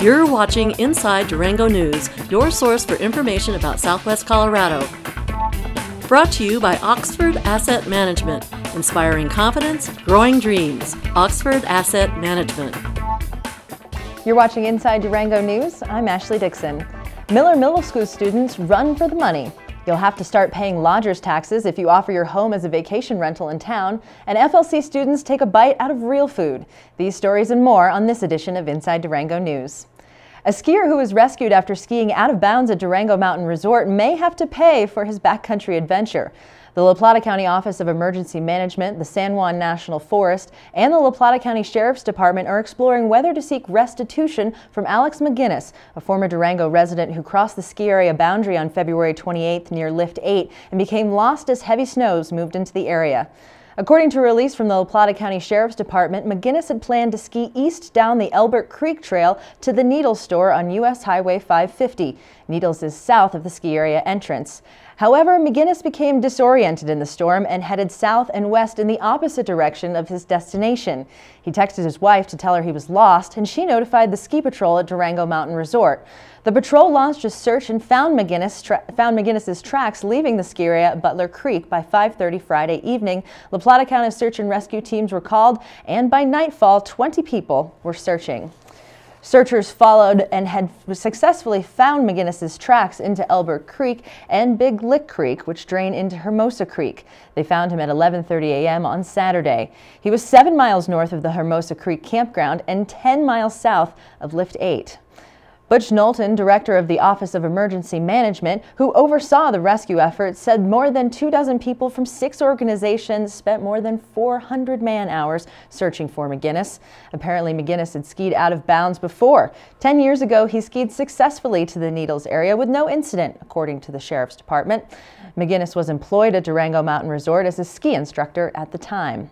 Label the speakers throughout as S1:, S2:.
S1: You're watching Inside Durango News, your source for information about Southwest Colorado. Brought to you by Oxford Asset Management, inspiring confidence, growing dreams. Oxford Asset Management.
S2: You're watching Inside Durango News. I'm Ashley Dixon. Miller Middle School students run for the money. You'll have to start paying lodger's taxes if you offer your home as a vacation rental in town, and FLC students take a bite out of real food. These stories and more on this edition of Inside Durango News. A skier who was rescued after skiing out of bounds at Durango Mountain Resort may have to pay for his backcountry adventure. The La Plata County Office of Emergency Management, the San Juan National Forest, and the La Plata County Sheriff's Department are exploring whether to seek restitution from Alex McGinnis, a former Durango resident who crossed the ski area boundary on February 28th near Lift 8 and became lost as heavy snows moved into the area. According to a release from the La Plata County Sheriff's Department, McGinnis had planned to ski east down the Elbert Creek Trail to the Needles store on U.S. Highway 550. Needles is south of the ski area entrance. However, McGinnis became disoriented in the storm and headed south and west in the opposite direction of his destination. He texted his wife to tell her he was lost, and she notified the ski patrol at Durango Mountain Resort. The patrol launched a search and found McGinnis's tracks leaving the ski area at Butler Creek by 5:30 Friday evening. La Plata County search and rescue teams were called, and by nightfall, 20 people were searching. Searchers followed and had successfully found McGinnis's tracks into Elbert Creek and Big Lick Creek, which drain into Hermosa Creek. They found him at 11:30 a.m. on Saturday. He was 7 miles north of the Hermosa Creek campground and 10 miles south of Lift 8. Butch Knowlton, director of the Office of Emergency Management, who oversaw the rescue effort, said more than 24 people from 6 organizations spent more than 400 man-hours searching for McGinnis. Apparently, McGinnis had skied out of bounds before. 10 years ago, he skied successfully to the Needles area with no incident, according to the Sheriff's Department. McGinnis was employed at Durango Mountain Resort as a ski instructor at the time.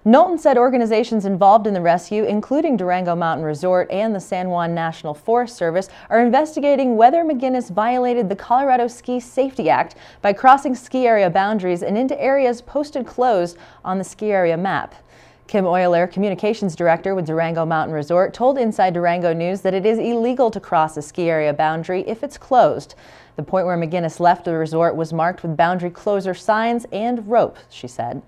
S2: Knowlton said organizations involved in the rescue, including Durango Mountain Resort and the San Juan National Forest Service, are investigating whether McGinnis violated the Colorado Ski Safety Act by crossing ski area boundaries and into areas posted closed on the ski area map. Kim Euler, communications director with Durango Mountain Resort, told Inside Durango News that it is illegal to cross a ski area boundary if it's closed. The point where McGinnis left the resort was marked with boundary closure signs and rope, she said.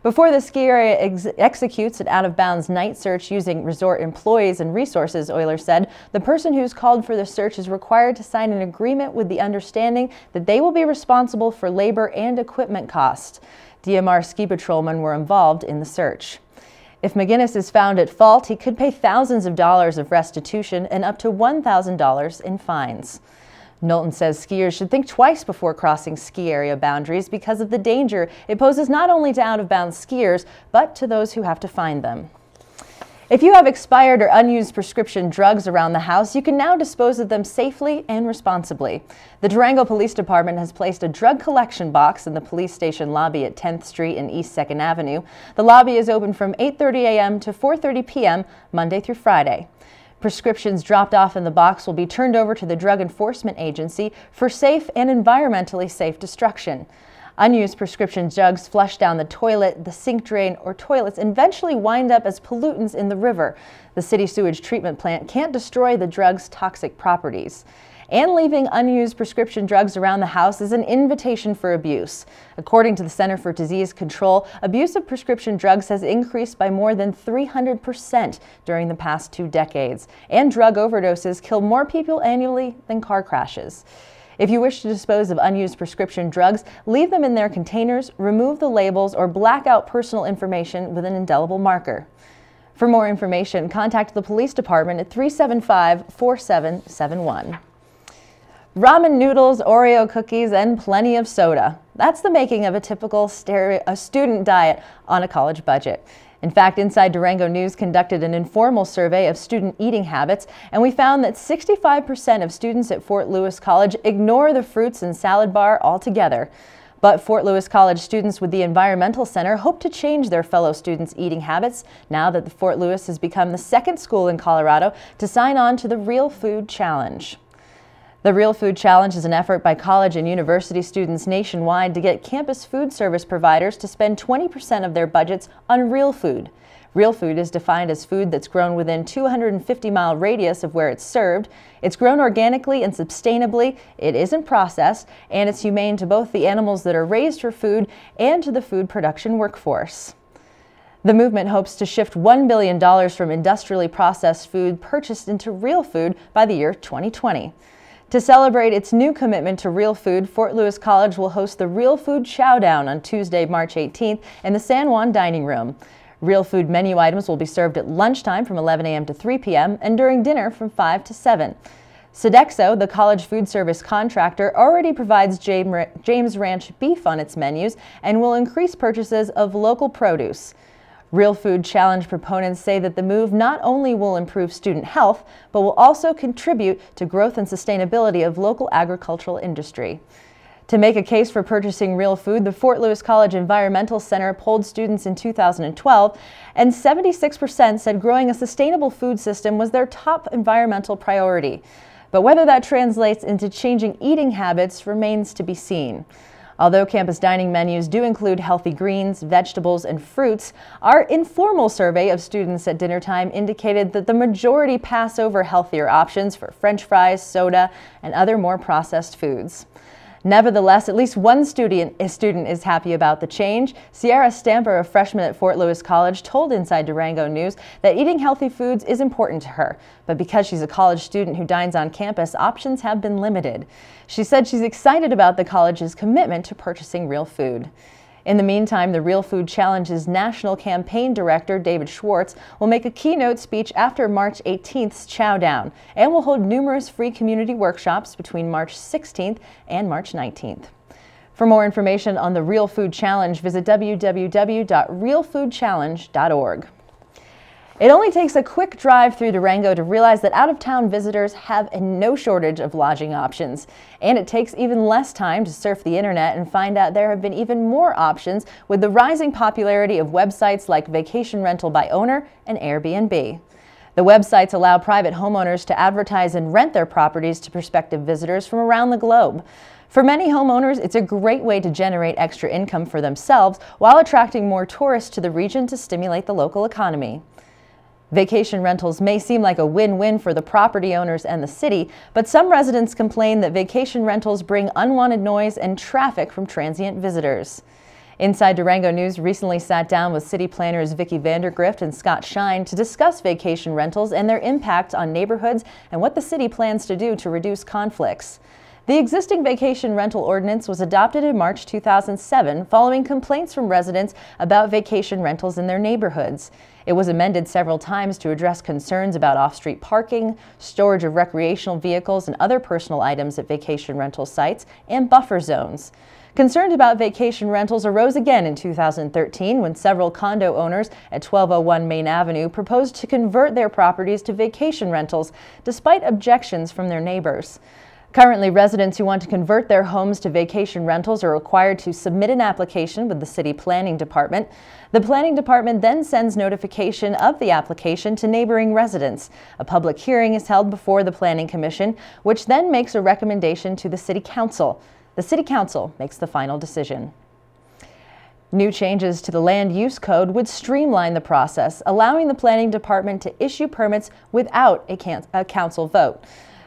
S2: Before the ski area executes an out-of-bounds night search using resort employees and resources, Euler said, the person who's called for the search is required to sign an agreement with the understanding that they will be responsible for labor and equipment costs. DMR ski patrolmen were involved in the search. If McGinnis is found at fault, he could pay thousands of dollars of restitution and up to $1,000 in fines. Knowlton says skiers should think twice before crossing ski area boundaries because of the danger it poses not only to out-of-bounds skiers, but to those who have to find them. If you have expired or unused prescription drugs around the house, you can now dispose of them safely and responsibly. The Durango Police Department has placed a drug collection box in the police station lobby at 10th Street and East 2nd Avenue. The lobby is open from 8:30 a.m. to 4:30 p.m. Monday through Friday. Prescriptions dropped off in the box will be turned over to the Drug Enforcement Agency for safe and environmentally safe destruction. Unused prescription drugs flush down the toilet, the sink drain, or toilets and eventually wind up as pollutants in the river. The city sewage treatment plant can't destroy the drug's toxic properties. And leaving unused prescription drugs around the house is an invitation for abuse. According to the Center for Disease Control, abuse of prescription drugs has increased by more than 300% during the past 2 decades, and drug overdoses kill more people annually than car crashes. If you wish to dispose of unused prescription drugs, leave them in their containers, remove the labels, or black out personal information with an indelible marker. For more information, contact the police department at 375-4771. Ramen noodles, Oreo cookies, and plenty of soda. That's the making of a typical student diet on a college budget. In fact, Inside Durango News conducted an informal survey of student eating habits, and we found that 65% of students at Fort Lewis College ignore the fruits and salad bar altogether. But Fort Lewis College students with the Environmental Center hope to change their fellow students' eating habits now that the Fort Lewis has become the 2nd school in Colorado to sign on to the Real Food Challenge. The Real Food Challenge is an effort by college and university students nationwide to get campus food service providers to spend 20% of their budgets on real food. Real food is defined as food that's grown within 250-mile radius of where it's served. It's grown organically and sustainably, it isn't processed, and it's humane to both the animals that are raised for food and to the food production workforce. The movement hopes to shift $1 billion from industrially processed food purchased into real food by the year 2020. To celebrate its new commitment to real food, Fort Lewis College will host the Real Food Chowdown on Tuesday, March 18th in the San Juan Dining Room. Real food menu items will be served at lunchtime from 11 a.m. to 3 p.m. and during dinner from 5 to 7. Sodexo, the college food service contractor, already provides James Ranch beef on its menus and will increase purchases of local produce. Real Food Challenge proponents say that the move not only will improve student health, but will also contribute to growth and sustainability of local agricultural industry. To make a case for purchasing real food, the Fort Lewis College Environmental Center polled students in 2012, and 76% said growing a sustainable food system was their top environmental priority. But whether that translates into changing eating habits remains to be seen. Although campus dining menus do include healthy greens, vegetables, and fruits, our informal survey of students at dinner time indicated that the majority pass over healthier options for French fries, soda, and other more processed foods. Nevertheless, at least one student is happy about the change. Sierra Stamper, a freshman at Fort Lewis College, told Inside Durango News that eating healthy foods is important to her. But because she's a college student who dines on campus, options have been limited. She said she's excited about the college's commitment to purchasing real food. In the meantime, the Real Food Challenge's National Campaign Director, David Schwartz, will make a keynote speech after March 18th's Chowdown and will hold numerous free community workshops between March 16th and March 19th. For more information on the Real Food Challenge, visit www.realfoodchallenge.org. It only takes a quick drive through Durango to realize that out-of-town visitors have no shortage of lodging options. And it takes even less time to surf the internet and find out there have been even more options with the rising popularity of websites like Vacation Rental by Owner and Airbnb. The websites allow private homeowners to advertise and rent their properties to prospective visitors from around the globe. For many homeowners, it's a great way to generate extra income for themselves while attracting more tourists to the region to stimulate the local economy. Vacation rentals may seem like a win-win for the property owners and the city, but some residents complain that vacation rentals bring unwanted noise and traffic from transient visitors. Inside Durango News recently sat down with city planners Vicki Vandergrift and Scott Shine to discuss vacation rentals and their impact on neighborhoods and what the city plans to do to reduce conflicts. The existing vacation rental ordinance was adopted in March 2007 following complaints from residents about vacation rentals in their neighborhoods. It was amended several times to address concerns about off-street parking, storage of recreational vehicles and other personal items at vacation rental sites, and buffer zones. Concerns about vacation rentals arose again in 2013 when several condo owners at 1201 Main Avenue proposed to convert their properties to vacation rentals, despite objections from their neighbors. Currently, residents who want to convert their homes to vacation rentals are required to submit an application with the City Planning Department. The Planning Department then sends notification of the application to neighboring residents. A public hearing is held before the Planning Commission, which then makes a recommendation to the City Council. The City Council makes the final decision. New changes to the Land Use Code would streamline the process, allowing the Planning Department to issue permits without a council vote.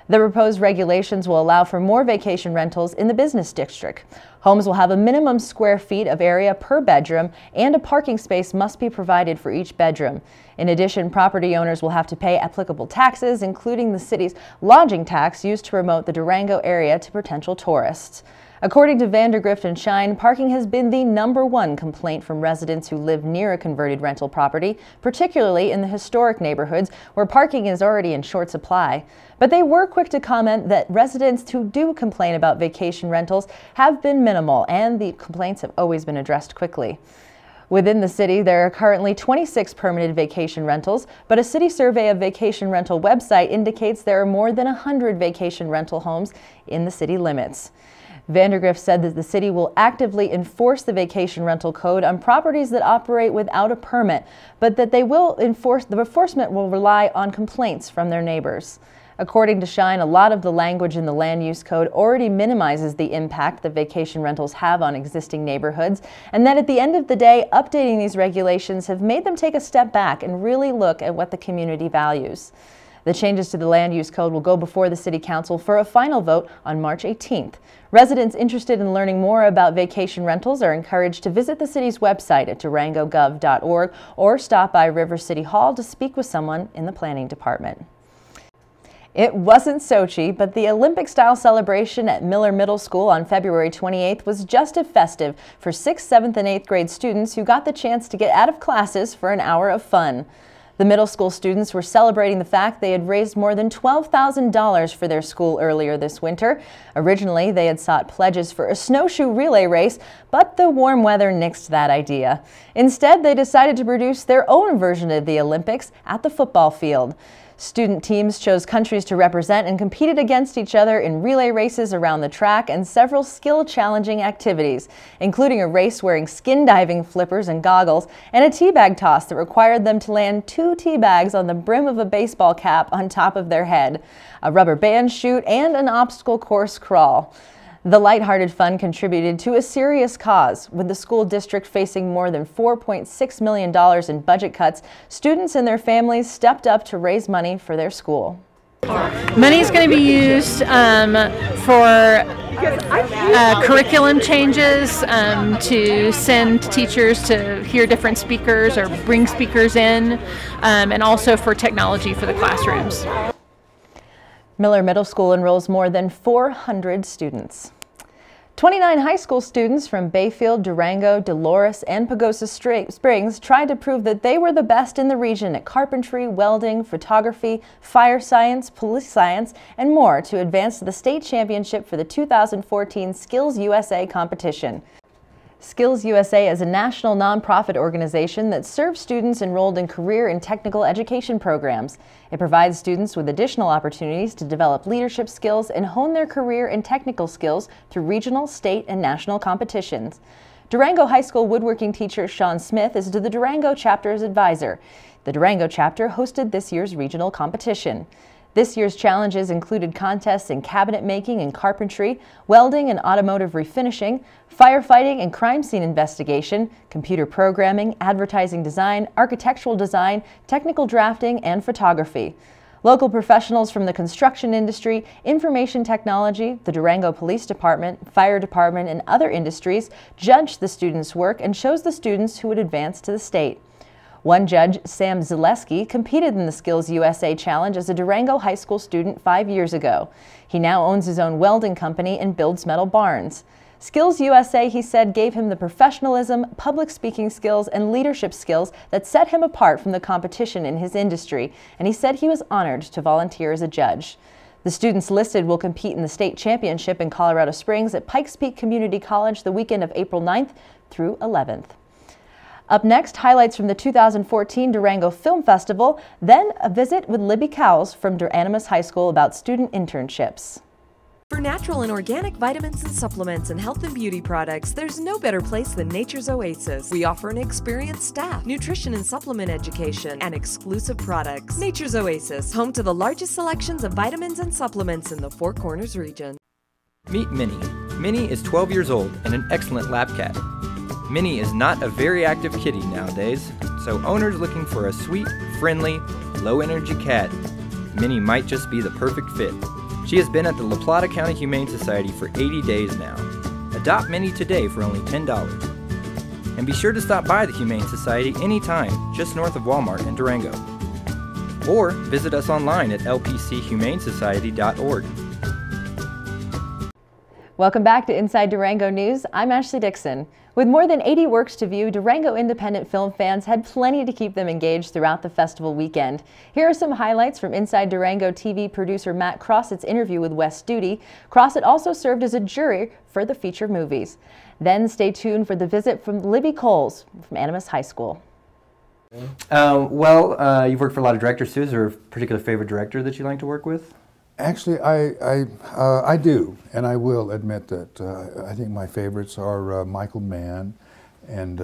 S2: The proposed regulations will allow for more vacation rentals in the business district. Homes will have a minimum square feet of area per bedroom, and a parking space must be provided for each bedroom. In addition, property owners will have to pay applicable taxes, including the city's lodging tax used to promote the Durango area to potential tourists. According to Vandergrift and Shine, parking has been the #1 complaint from residents who live near a converted rental property, particularly in the historic neighborhoods where parking is already in short supply. But they were quick to comment that residents who do complain about vacation rentals have been minimal, and the complaints have always been addressed quickly. Within the city, there are currently 26 permitted vacation rentals, but a city survey of vacation rental website indicates there are more than 100 vacation rental homes in the city limits. Vandergrift said that the city will actively enforce the vacation rental code on properties that operate without a permit, but that the enforcement will rely on complaints from their neighbors. According to Shine, a lot of the language in the land use code already minimizes the impact that vacation rentals have on existing neighborhoods, and that at the end of the day, updating these regulations have made them take a step back and really look at what the community values. The changes to the land use code will go before the City Council for a final vote on March 18th. Residents interested in learning more about vacation rentals are encouraged to visit the city's website at durangogov.org or stop by River City Hall to speak with someone in the planning department. It wasn't Sochi, but the Olympic-style celebration at Miller Middle School on February 28th was just as festive for 6th, 7th, and 8th grade students who got the chance to get out of classes for an hour of fun. The middle school students were celebrating the fact they had raised more than $12,000 for their school earlier this winter. Originally, they had sought pledges for a snowshoe relay race, but the warm weather nixed that idea. Instead, they decided to produce their own version of the Olympics at the football field. Student teams chose countries to represent and competed against each other in relay races around the track and several skill-challenging activities, including a race wearing skin diving flippers and goggles and a teabag toss that required them to land 2 tea bags on the brim of a baseball cap on top of their head, a rubber band shoot, and an obstacle course crawl. The lighthearted fun contributed to a serious cause. With the school district facing more than $4.6 million in budget cuts, students and their families stepped up to raise money for their school.
S3: Money is going to be used for curriculum changes, to send teachers to hear different speakers or bring speakers in, and also for technology for the classrooms.
S2: Miller Middle School enrolls more than 400 students. 29 high school students from Bayfield, Durango, Dolores, and Pagosa Springs tried to prove that they were the best in the region at carpentry, welding, photography, fire science, police science, and more to advance to the state championship for the 2014 Skills USA competition. Skills USA is a national nonprofit organization that serves students enrolled in career and technical education programs. It provides students with additional opportunities to develop leadership skills and hone their career and technical skills through regional, state, and national competitions. Durango High School woodworking teacher Sean Smith is the Durango chapter's advisor. The Durango chapter hosted this year's regional competition. This year's challenges included contests in cabinet making and carpentry, welding and automotive refinishing, firefighting and crime scene investigation, computer programming, advertising design, architectural design, technical drafting, and photography. Local professionals from the construction industry, information technology, the Durango Police Department, Fire Department, and other industries judged the students' work and chose the students who would advance to the state. One judge, Sam Zaleski, competed in the Skills USA Challenge as a Durango High School student 5 years ago. He now owns his own welding company and builds metal barns. Skills USA, he said, gave him the professionalism, public speaking skills, and leadership skills that set him apart from the competition in his industry, and he said he was honored to volunteer as a judge. The students listed will compete in the state championship in Colorado Springs at Pikes Peak Community College the weekend of April 9th through 11th. Up next, highlights from the 2014 Durango Film Festival, then a visit with Libby Cowles from Animas High School about student internships.
S4: For natural and organic vitamins and supplements and health and beauty products, there's no better place than Nature's Oasis. We offer an experienced staff, nutrition and supplement education, and exclusive products. Nature's Oasis, home to the largest selections of vitamins and supplements in the Four Corners region.
S5: Meet Minnie. Minnie is 12 years old and an excellent lab cat. Minnie is not a very active kitty nowadays, so owners looking for a sweet, friendly, low-energy cat, Minnie might just be the perfect fit. She has been at the La Plata County Humane Society for 80 days now. Adopt Minnie today for only $10. And be sure to stop by the Humane Society anytime, just north of Walmart in Durango. Or visit us online at lpchumanesociety.org.
S2: Welcome back to Inside Durango News. I'm Ashley Dixon. With more than 80 works to view, Durango independent film fans had plenty to keep them engaged throughout the festival weekend. Here are some highlights from Inside Durango TV producer Matt Crossett's interview with Wes Studi. Crossett also served as a jury for the feature movies. Then stay tuned for the visit from Libby Cowles from Animas High School.
S6: You've worked for a lot of directors too. Is there a particular favorite director that you like to work with?
S7: Actually, I do, and I will admit that I think my favorites are Michael Mann and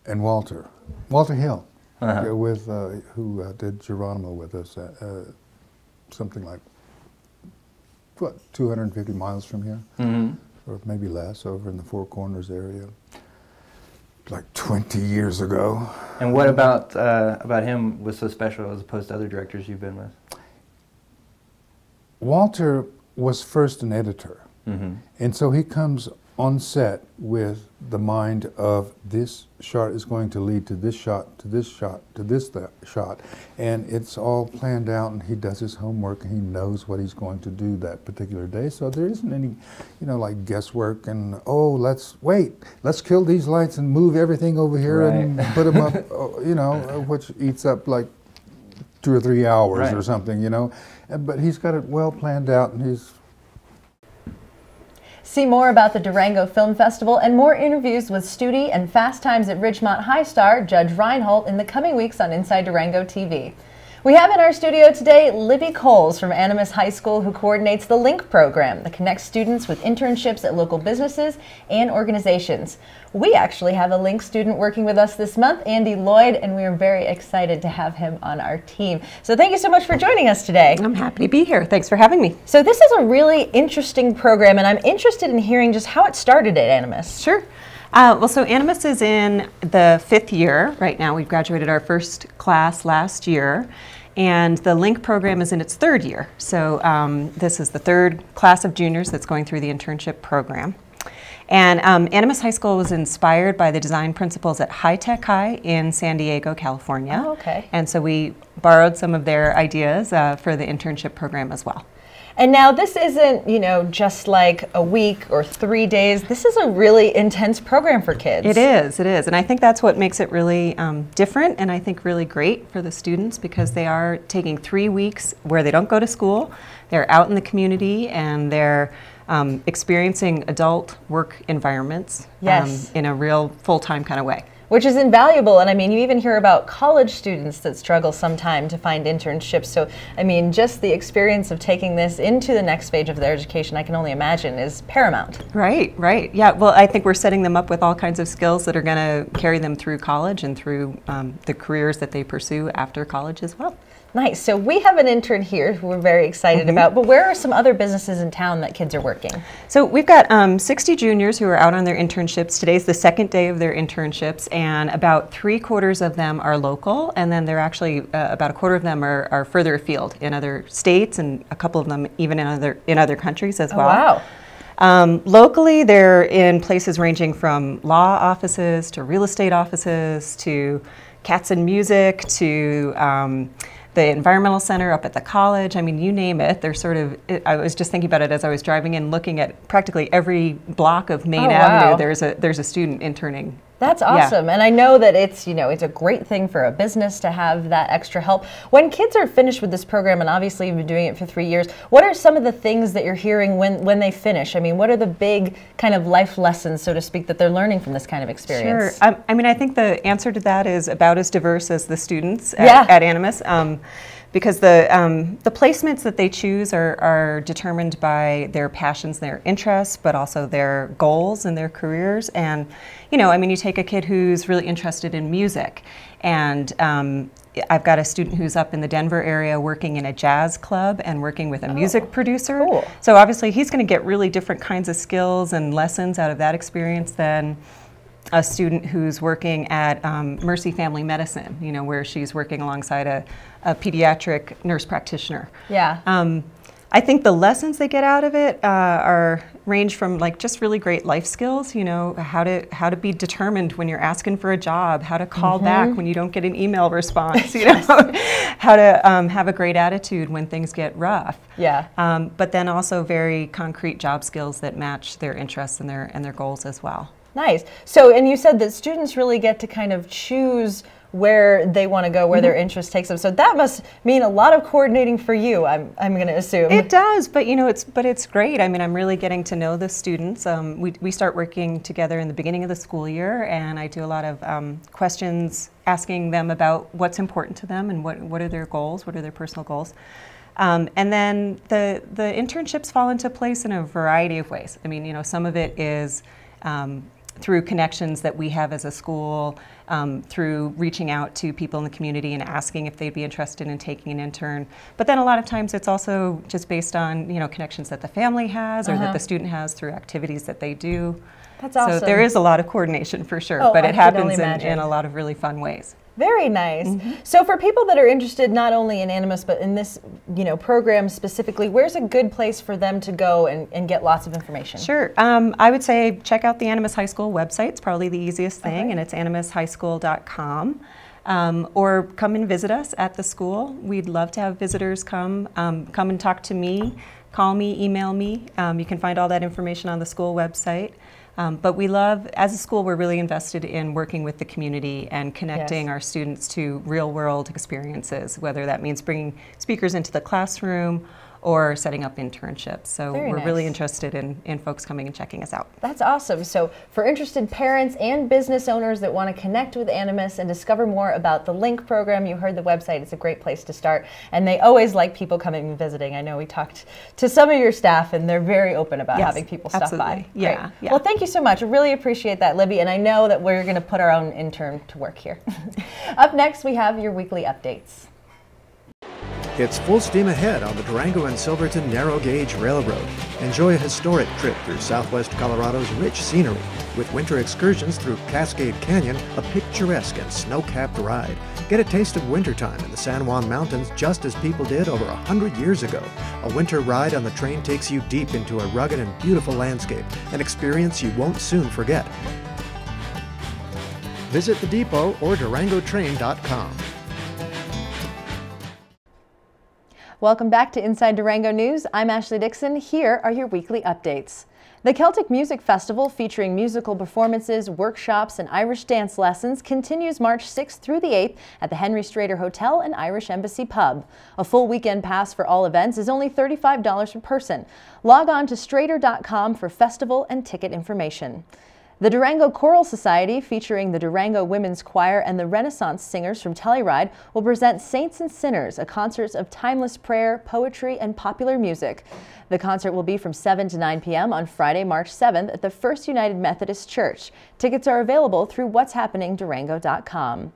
S7: Walter Hill, who did Geronimo with us something like, what, 250 miles from here? Or maybe less, over in the Four Corners area, like 20 years ago.
S5: And what about him was so special as opposed to other directors you've been with?
S7: Walter was first an editor, and so he comes on set with the mind of this shot is going to lead to this shot, to this shot, to this shot, and it's all planned out, and he does his homework, and he knows what he's going to do that particular day, so there isn't any, you know, like guesswork and, oh, let's kill these lights and move everything over here and put them up, you know, which eats up like 2 or 3 hours or something, you know, but he's got it well planned out, and he's...
S2: See more about the Durango Film Festival and more interviews with Studi and Fast Times at Ridgemont High star Judge Reinhold in the coming weeks on Inside Durango TV. We have in our studio today Libby Coles from Animas High School, who coordinates the LINK program that connects students with internships at local businesses and organizations. We actually have a LINK student working with us this month, Andy Lloyd, and we are very excited to have him on our team. So thank you so much for joining us today.
S8: I'm happy to be here. Thanks for having me.
S2: So this is a really interesting program, and I'm interested in hearing just how it started at Animas.
S8: Sure. Well, so Animas is in the 5th year right now. We graduated our first class last year, and the LINK program is in its 3rd year. So this is the 3rd class of juniors that's going through the internship program. And Animas High School was inspired by the design principles at High Tech High in San Diego, California.
S2: Oh, okay.
S8: And so we borrowed some of their ideas for the internship program as well.
S2: And now this isn't, you know, just like a week or 3 days. This is a really intense program for kids.
S8: It is, and I think that's what makes it really different, and I think really great for the students, because they are taking 3 weeks where they don't go to school. They're out in the community, and they're experiencing adult work environments in a real full-time kind of way.
S2: Which is invaluable, and I mean, you even hear about college students that struggle sometime to find internships. So, I mean, just the experience of taking this into the next stage of their education, I can only imagine, is paramount.
S8: Right. Yeah, well, I think we're setting them up with all kinds of skills that are going to carry them through college and through the careers that they pursue after college as well.
S2: Nice. So we have an intern here who we're very excited about, but where are some other businesses in town that kids are working?
S8: So we've got 60 juniors who are out on their internships. Today's the 2nd day of their internships, and about 3/4 of them are local, and then they're actually about 1/4 of them are further afield in other states, and a couple of them even in other countries as well.
S2: Wow.
S8: Locally, they're in places ranging from law offices to real estate offices to Cats and Music to the environmental center up at the college. I mean, you name it. They're sort of, I was just thinking about it as I was driving in, looking at practically every block of Main Avenue.
S2: Wow.
S8: There's a student interning.
S2: That's awesome. And I know that it's, you know, it's a great thing for a business to have that extra help. When kids are finished with this program, and obviously you've been doing it for 3 years, what are some of the things that you're hearing when they finish? I mean, what are the big kind of life lessons, so to speak, that they're learning from this kind of experience?
S8: Sure. I mean, I think the answer to that is about as diverse as the students at Animas. Because the placements that they choose are determined by their passions, their interests, but also their goals and their careers. And, you know, I mean, you take a kid who's really interested in music, and I've got a student who's up in the Denver area working in a jazz club and working with a music producer.
S2: Cool.
S8: So obviously he's going to get really different kinds of skills and lessons out of that experience than a student who's working at Mercy Family Medicine, you know, where she's working alongside a pediatric nurse practitioner.
S2: Yeah.
S8: I think the lessons they get out of it range from like just really great life skills, you know, how to be determined when you're asking for a job, how to call back when you don't get an email response, you know, how to have a great attitude when things get rough.
S2: Yeah.
S8: But then also very concrete job skills that match their interests and their goals as well.
S2: Nice. So, and you said that students really get to kind of choose where they want to go, where their interest takes them. So that must mean a lot of coordinating for you, I'm going to assume.
S8: It does, but you know, it's great. I mean, I'm really getting to know the students. We start working together in the beginning of the school year, and I do a lot of questions asking them about what's important to them and what are their goals, what are their personal goals. And then the internships fall into place in a variety of ways. I mean, you know, some of it is through connections that we have as a school, through reaching out to people in the community and asking if they'd be interested in taking an intern. But then a lot of times it's also just based on, you know, connections that the family has or that the student has through activities that they do.
S2: That's awesome.
S8: So there is a lot of coordination for sure, but it happens in a lot of really fun ways.
S2: Very nice. So for people that are interested not only in Animas but in this, you know, program specifically, where's a good place for them to go and get lots of information?
S8: Sure. I would say check out the Animas High School website. It's probably the easiest thing, and it's animashighschool.com. Or come and visit us at the school. We'd love to have visitors come and talk to me, call me, email me. You can find all that information on the school website. But we love, as a school, we're really invested in working with the community and connecting our students to real-world experiences, whether that means bringing speakers into the classroom or setting up internships. So we're really interested in folks coming and checking us out.
S2: That's awesome. So for interested parents and business owners that want to connect with Animas and discover more about the LINK program, you heard the website. It's a great place to start. And they always like people coming and visiting. I know we talked to some of your staff and they're very open about having people stop by.
S8: Yeah, yeah.
S2: Well, thank you so much. I really appreciate that, Libby. And I know that we're going to put our own intern to work here. Up next, we have your weekly updates.
S9: It's full steam ahead on the Durango and Silverton Narrow Gauge Railroad. Enjoy a historic trip through southwest Colorado's rich scenery with winter excursions through Cascade Canyon, a picturesque and snow-capped ride. Get a taste of wintertime in the San Juan Mountains just as people did over 100 years ago. A winter ride on the train takes you deep into a rugged and beautiful landscape, an experience you won't soon forget. Visit the depot or durangotrain.com.
S2: Welcome back to Inside Durango News. I'm Ashley Dixon. Here are your weekly updates. The Celtic Music Festival, featuring musical performances, workshops, and Irish dance lessons, continues March 6th through the 8th at the Henry Strader Hotel and Irish Embassy Pub. A full weekend pass for all events is only $35 per person. Log on to strader.com for festival and ticket information. The Durango Choral Society, featuring the Durango Women's Choir and the Renaissance Singers from Telluride, will present Saints and Sinners, a concert of timeless prayer, poetry, and popular music. The concert will be from 7 to 9 p.m. on Friday, March 7th at the First United Methodist Church. Tickets are available through what'shappeningdurango.com.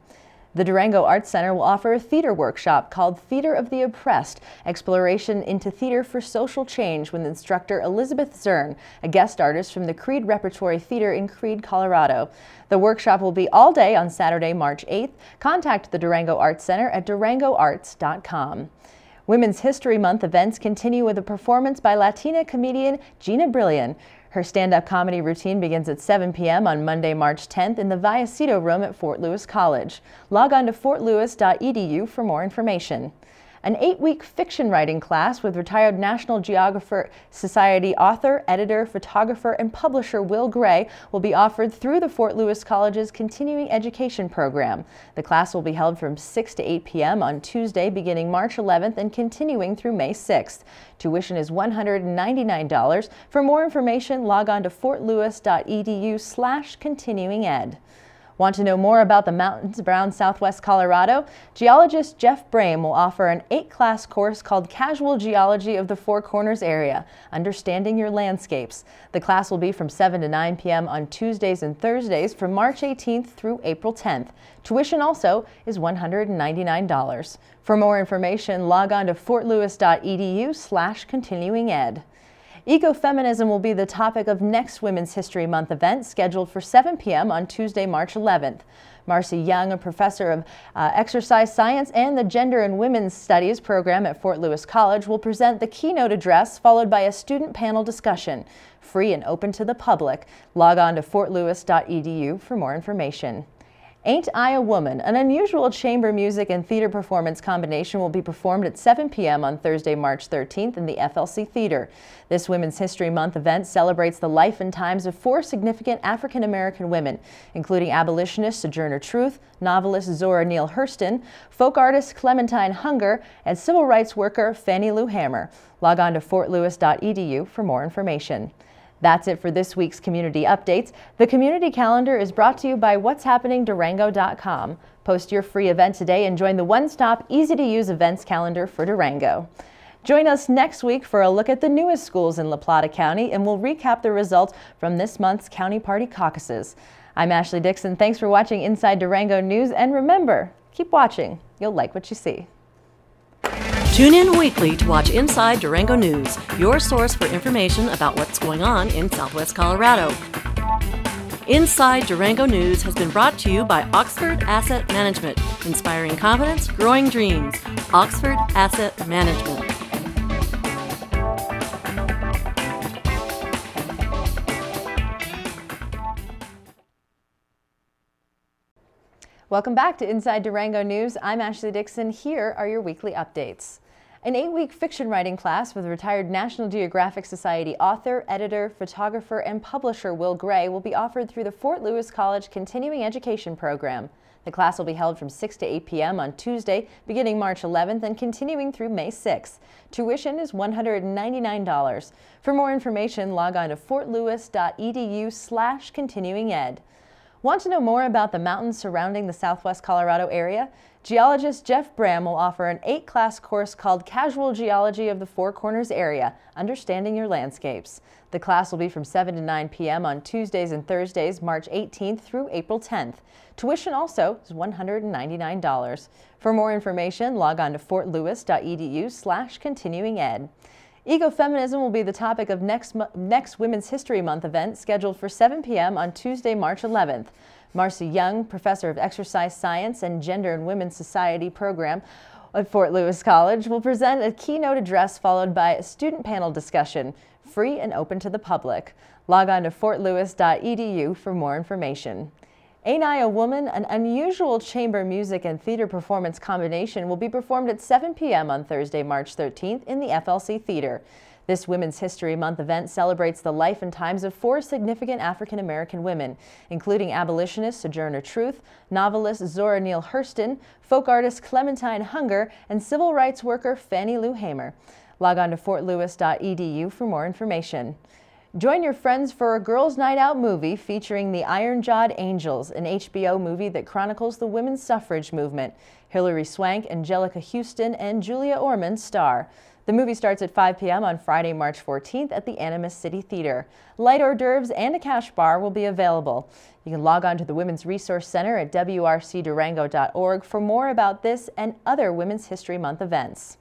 S2: The Durango Arts Center will offer a theater workshop called Theater of the Oppressed, Exploration into Theater for Social Change, with instructor Elizabeth Zern, a guest artist from the Creed Repertory Theater in Creed, Colorado. The workshop will be all day on Saturday, March 8th. Contact the Durango Arts Center at durangoarts.com. Women's History Month events continue with a performance by Latina comedian Gina Brillian. Her stand-up comedy routine begins at 7 p.m. on Monday, March 10th in the Vallecito Room at Fort Lewis College. Log on to fortlewis.edu for more information. An 8-week fiction writing class with retired National Geographic Society author, editor, photographer, and publisher Will Gray will be offered through the Fort Lewis College's continuing education program. The class will be held from 6 to 8 p.m. on Tuesday beginning March 11th and continuing through May 6th. Tuition is $199. For more information, log on to fortlewis.edu/continuinged. Want to know more about the mountains around southwest Colorado? Geologist Jeff Brame will offer an 8-class course called Casual Geology of the Four Corners Area, Understanding Your Landscapes. The class will be from 7 to 9 p.m. on Tuesdays and Thursdays from March 18th through April 10th. Tuition also is $199. For more information, log on to fortlewis.edu/continuinged. Ecofeminism will be the topic of next Women's History Month event, scheduled for 7 p.m. on Tuesday, March 11th. Marcy Young, a professor of exercise science and the Gender and Women's Studies program at Fort Lewis College, will present the keynote address, followed by a student panel discussion. Free and open to the public. Log on to fortlewis.edu for more information. Ain't I a Woman, an unusual chamber music and theater performance combination, will be performed at 7 p.m. on Thursday, March 13th in the FLC Theater. This Women's History Month event celebrates the life and times of 4 significant African-American women, including abolitionist Sojourner Truth, novelist Zora Neale Hurston, folk artist Clementine Hunger, and civil rights worker Fannie Lou Hamer. Log on to fortlewis.edu for more information. That's it for this week's community updates. The community calendar is brought to you by what'shappeningdurango.com. Post your free event today and join the one-stop, easy-to-use events calendar for Durango. Join us next week for a look at the newest schools in La Plata County, and we'll recap the results from this month's County Party caucuses. I'm Ashley Dixon. Thanks for watching Inside Durango News, and remember, keep watching. You'll like what you see.
S1: Tune in weekly to watch Inside Durango News, your source for information about what's going on in Southwest Colorado. Inside Durango News has been brought to you by Oxford Asset Management, inspiring confidence, growing dreams. Oxford Asset Management.
S2: Welcome back to Inside Durango News. I'm Ashley Dixon. Here are your weekly updates. An 8-week fiction writing class with retired National Geographic Society author, editor, photographer, and publisher Will Gray will be offered through the Fort Lewis College Continuing Education Program. The class will be held from 6 to 8 p.m. on Tuesday, beginning March 11th and continuing through May 6th. Tuition is $199. For more information, log on to fortlewis.edu/continuinged. Want to know more about the mountains surrounding the Southwest Colorado area? Geologist Jeff Bram will offer an 8-class course called Casual Geology of the Four Corners Area, Understanding Your Landscapes. The class will be from 7 to 9 p.m. on Tuesdays and Thursdays, March 18th through April 10th. Tuition also is $199. For more information, log on to fortlewis.edu/continuinged. Ecofeminism will be the topic of next Women's History Month event scheduled for 7 p.m. on Tuesday, March 11th. Marcy Young, professor of exercise science and gender and women's society program at Fort Lewis College, will present a keynote address followed by a student panel discussion, free and open to the public. Log on to fortlewis.edu for more information. Ain't I a Woman, an unusual chamber music and theater performance combination, will be performed at 7 p.m. on Thursday, March 13th in the FLC Theater. This Women's History Month event celebrates the life and times of 4 significant African-American women, including abolitionist Sojourner Truth, novelist Zora Neale Hurston, folk artist Clementine Hunger, and civil rights worker Fannie Lou Hamer. Log on to fortlewis.edu for more information. Join your friends for a Girls' Night Out movie featuring the Iron-Jawed Angels, an HBO movie that chronicles the women's suffrage movement. Hilary Swank, Angelica Houston, and Julia Ormond star. The movie starts at 5 p.m. on Friday, March 14th at the Animas City Theater. Light hors d'oeuvres and a cash bar will be available. You can log on to the Women's Resource Center at wrcdurango.org for more about this and other Women's History Month events.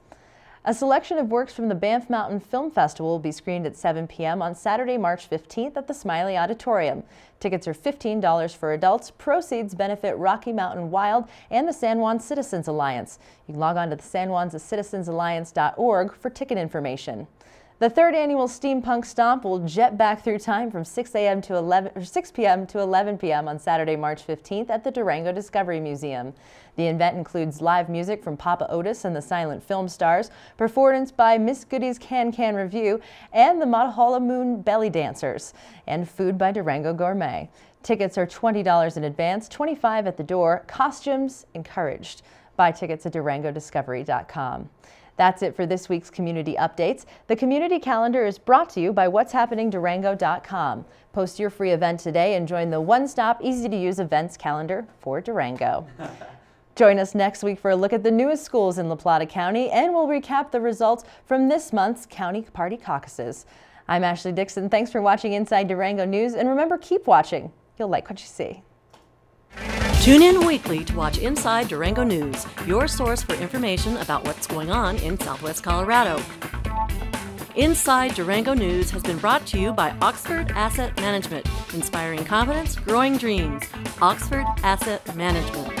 S2: A selection of works from the Banff Mountain Film Festival will be screened at 7 p.m. on Saturday, March 15th at the Smiley Auditorium. Tickets are $15 for adults. Proceeds benefit Rocky Mountain Wild and the San Juan Citizens Alliance. You can log on to the sanjuancitizensalliance.org for ticket information. The 3rd annual Steampunk Stomp will jet back through time from 6 p.m. to 11 p.m. on Saturday, March 15th at the Durango Discovery Museum. The event includes live music from Papa Otis and the Silent Film Stars, performance by Miss Goody's Can Can Review, and the Matahala Moon Belly Dancers, and food by Durango Gourmet. Tickets are $20 in advance, $25 at the door. Costumes encouraged. Buy tickets at durangodiscovery.com. That's it for this week's community updates. The community calendar is brought to you by what'shappeningdurango.com. Post your free event today and join the one-stop, easy-to-use events calendar for Durango. Join us next week for a look at the newest schools in La Plata County, and we'll recap the results from this month's County Party caucuses. I'm Ashley Dixon. Thanks for watching Inside Durango News, and remember, keep watching. You'll like what you see.
S1: Tune in weekly to watch Inside Durango News, your source for information about what's going on in Southwest Colorado. Inside Durango News has been brought to you by Oxford Asset Management, inspiring confidence, growing dreams. Oxford Asset Management.